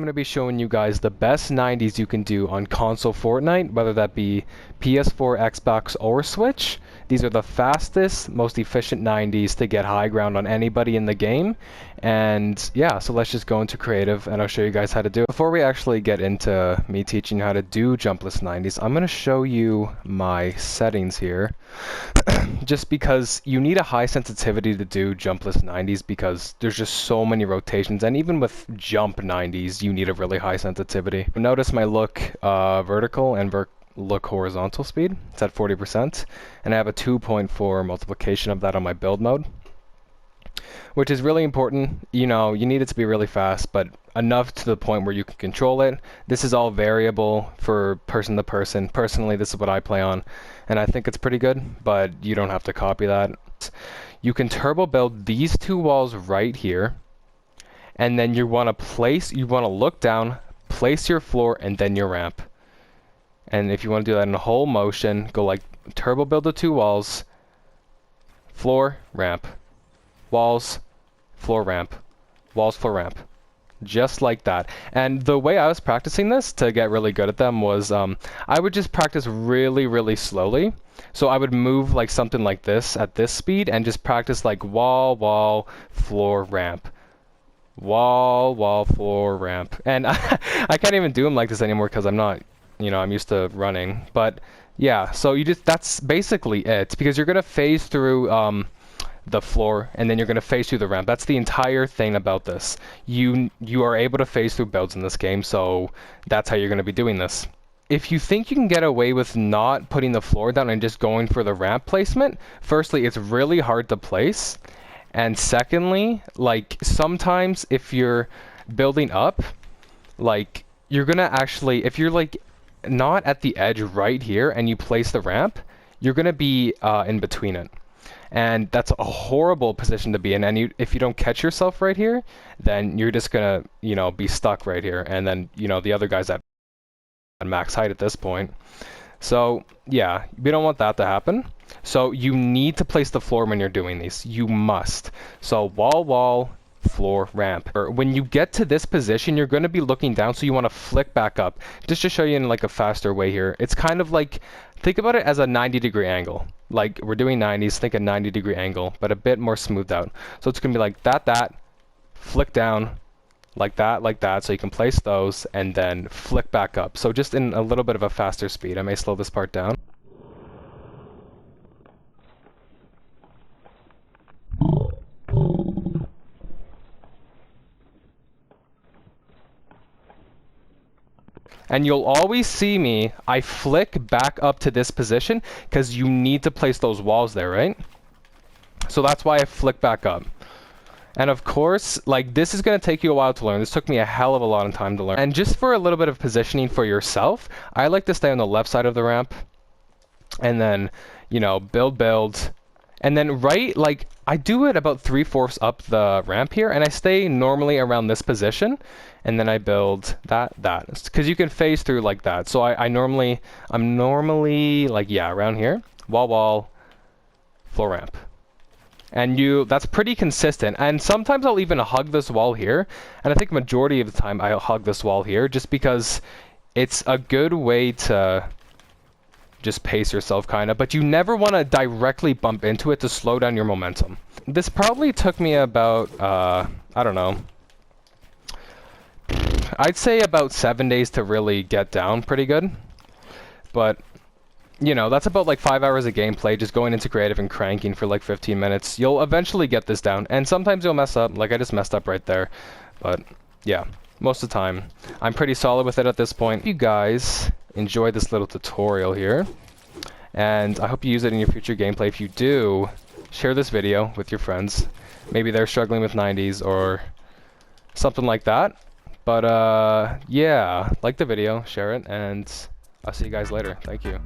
going to be showing you guys the best 90s you can do on console Fortnite, whether that be PS4, Xbox, or Switch. These are the fastest, most efficient 90s to get high ground on anybody in the game. And yeah, so let's just go into creative and I'll show you guys how to do it. Before we actually get into me teaching you how to do jumpless 90s, I'm going to show you my settings here. Just because you need a high sensitivity to do jumpless 90s because there's just so many rotations, and even with jump 90s you need a really high sensitivity. Notice my look vertical and look horizontal speed. It's at 40%, and I have a 2.4 multiplication of that on my build mode, which is really important. You know, you need it to be really fast, but enough to the point where you can control it. This is all variable for person to person. Personally, this is what I play on, and I think it's pretty good, but you don't have to copy that. You can turbo build these two walls right here, and then you want to look down, place your floor, and then your ramp. And if you want to do that in a whole motion, go like turbo build the two walls, floor, ramp, walls, floor, ramp, walls, floor, ramp. Just like that. And the way I was practicing this to get really good at them was I would just practice really slowly. So I would move like something like this at this speed and just practice like wall, floor, ramp. Wall, floor, ramp. And I can't even do them like this anymore because I'm not, you know, I'm used to running. But yeah, so that's basically it, because you're going to phase through the floor, and then you're going to phase through the ramp. That's the entire thing about this. You are able to phase through builds in this game, so that's how you're going to be doing this. If you think you can get away with not putting the floor down and just going for the ramp placement, firstly, it's really hard to place. And secondly, like sometimes if you're building up, like you're going to actually, if you're like not at the edge right here and you place the ramp, you're going to be in between it. And that's a horrible position to be in. And if you don't catch yourself right here, then you're just gonna, you know, be stuck right here. And then, you know, the other guy's at max height at this point. So yeah, we don't want that to happen. So you need to place the floor when you're doing these. You must. So wall, floor, ramp. When you get to this position, you're going to be looking down, so you want to flick back up. Just to show you in like a faster way here, it's kind of like, think about it as a 90-degree angle. Like we're doing 90s, think a 90-degree angle, but a bit more smoothed out. So it's going to be like that, flick down, like that, so you can place those, and then flick back up. So just in a little bit of a faster speed. I may slow this part down. And you'll always see me, I flick back up to this position because you need to place those walls there, right? So that's why I flick back up. And of course, like this is going to take you a while to learn. This took me a hell of a lot of time to learn. And just for a little bit of positioning for yourself, I like to stay on the left side of the ramp. And then, you know, build. And then right, like I do it about 3/4 up the ramp here, and I stay normally around this position, and then I build that, because you can phase through like that. So I'm normally like, yeah, around here, wall, floor, ramp. And that's pretty consistent. And sometimes I'll even hug this wall here, and I think majority of the time I'll hug this wall here just because it's a good way to just pace yourself kind of, but you never want to directly bump into it to slow down your momentum. This probably took me about, I don't know, I'd say about 7 days to really get down pretty good. But, you know, that's about like 5 hours of gameplay, just going into creative and cranking for like 15 minutes. You'll eventually get this down, and sometimes you'll mess up, like I just messed up right there. But, yeah, most of the time, I'm pretty solid with it at this point. You guys enjoy this little tutorial here, and I hope you use it in your future gameplay. If you do, share this video with your friends. Maybe they're struggling with 90s or something like that. But yeah, like the video, share it, and I'll see you guys later. Thank you.